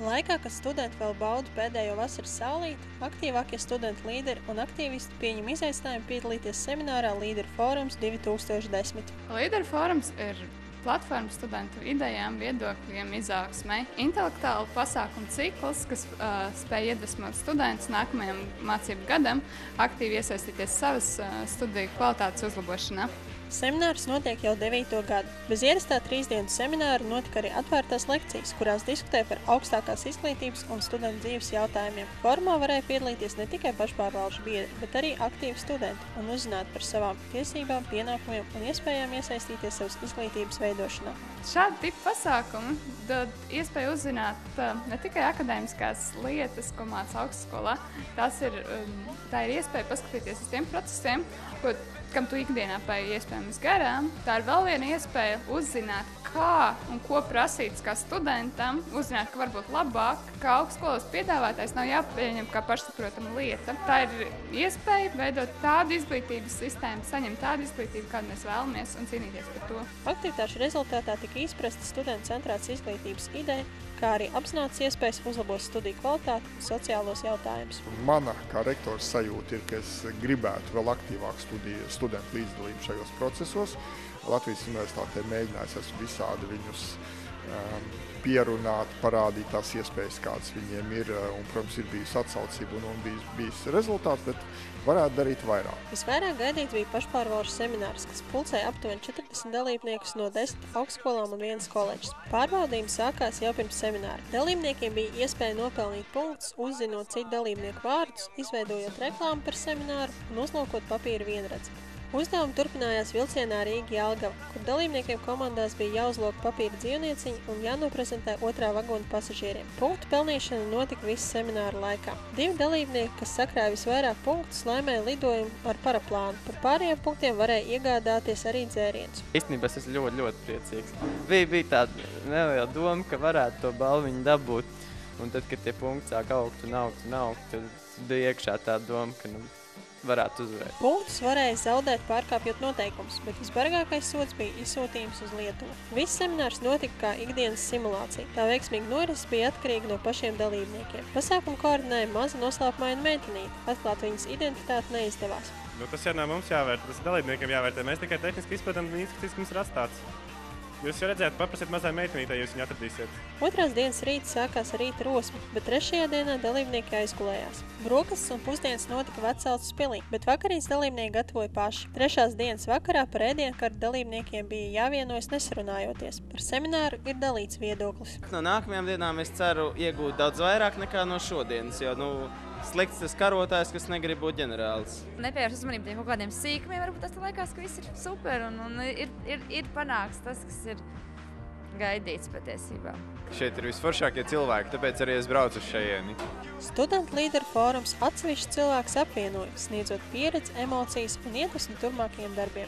Laikā, kad studenti vēl bauda pēdējo vasaras saulīti, aktīvākie studentu līderi un aktīvisti pieņem izaicinājumu piedalīties seminārā Līderu fórums 2010. Līderu fórums ir platforma studentu idejām, viedokļiem, izaugsmei. Intelektuāla pasākuma cikls, kas spēj iedvesmot studentus nākamajam mācību gadam, aktīvi iesaistīties savas studiju kvalitātes uzlabošanā. Seminārs notiek jau 9. gadu. Bez ierastā 3 dienu semināra notika arī atvērtās lekcijas, kurās diskutē par augstākās izglītības un studentu dzīves jautājumiem. Formā varēja piedalīties ne tikai pašpārvaldes biedri, bet arī aktīvi studenti un uzzināt par savām tiesībām, pienākumiem un iespējām iesaistīties savas izglītības veidošanā. Šādi tipi pasākumi dod iespēju uzzināt ne tikai akadēmiskās lietas, ko māca augstskolā. Tā ir iespēja paskatīties uz tiem procesiem, kam tu ikdienā paiet iespējams garām. Tā ir vēl viena iespēja uzzināt, kā un ko prasīts kā studentam, uzzināt, ka varbūt labāk, kā augstskolas piedāvātais nav jāpieņem kā pašsaprotama lieta. Tā ir iespēja veidot tādu izglītības sistēmu, saņemt tādu izglītību, kādu mēs vēlamies, un cīnīties par to. Aktivitāšu rezultātā tika izprasta studentu centrētas izglītības ideja, kā arī apzinātas iespējas uzlabot studiju kvalitāti un sociālos jautājumus. Mana kā rektora sajūta ir, ka es gribētu vēl aktīvāk studentu līdzdalību šajos procesos. Latvijas universitātē mēģinājis esmu visādi viņus pierunāt, parādīt tās iespējas, kādas viņiem ir, un, protams, ir bijusi atsaucība un bijis rezultāts, bet varētu darīt vairāk. Visvairāk gaidīts bija pašpārvaldes seminārs, kas pulcēja aptuveni 40 dalībniekus no 10 augstskolām un 1 koledžas. Pārbaudījumi sākās jau pirms semināra. Dalībniekiem bija iespēja nopelnīt punktus, uzzinot citu dalībnieku vārdus, izveidojot reklāmu par semināru un uzlūkot papīra vienredzi. Uzdevumi turpinājās vilcienā Rīga-Jelgava, kur dalībniekiem komandās bija jāuzlūk papīra dzīvnieciņi un jānoprezentē otrā vagona pasažieriem. Punktu pelnīšana notika visu semināru laikā. 2 dalībnieki, kas sakrāja visvairāk punktus, laimēja lidojumu ar paraplānu. Par pārējiem punktiem varēja iegādāties arī dzērienus. Īstenībā es esmu ļoti priecīgs. Bija tāda neliela doma, ka varētu to balviņu dabūt. Un tad, kad tie punkti sāk augt un augt, tad bija iekšā tā doma, ka varētu uzvarēt. Punktus varēja zaudēt, pārkāpjot noteikumus, bet visbargākais sods bija izsūtījums uz Lietuvu. Viss seminārs notika kā ikdienas simulācija. Tā veiksmīga norises bija atkarīga no pašiem dalībniekiem. Pasākumu koordinēja maza noslēpumaina meitenīte. Atklāt viņas identitāti neizdevās. Tas jau nav mums jāvērtē, tas dalībniekiem jāvērtē. Mēs tikai tehniski izpildām un instrukcijas, kas mums ir atstāts. Jūs jau redzējāt, paprasiet mazai meitenītei, jūs viņu atradīsiet. Otrās dienas rīts sākās ar rīta rosmi, bet 3. dienā dalībnieki aizgulējās. Brokastis un pusdienas notika Vecauces pilī, bet vakarīs dalībnieki gatavoja paši. 3. dienas vakarā par ēdienkarti dalībniekiem bija jāvienojas nesarunājoties. Par semināru ir dalīts viedoklis. No nākamajām dienām es ceru iegūt daudz vairāk nekā no šodienas, jo slikts tas karotājs, kas negrib būt ģenerālis. Nepievērš uzmanību tiem kaut kādiem sīkumiem, varbūt tas liekas, ka viss ir super un ir panāks tas, kas ir gaidīts patiesībā. Šeit ir visforšākie cilvēki, tāpēc arī es braucu uz šajieni. Studentu līderu fórums atsevišķi cilvēks apvienoja, sniedzot pieredzi, emocijas un iedvesmu turpmākajiem darbiem.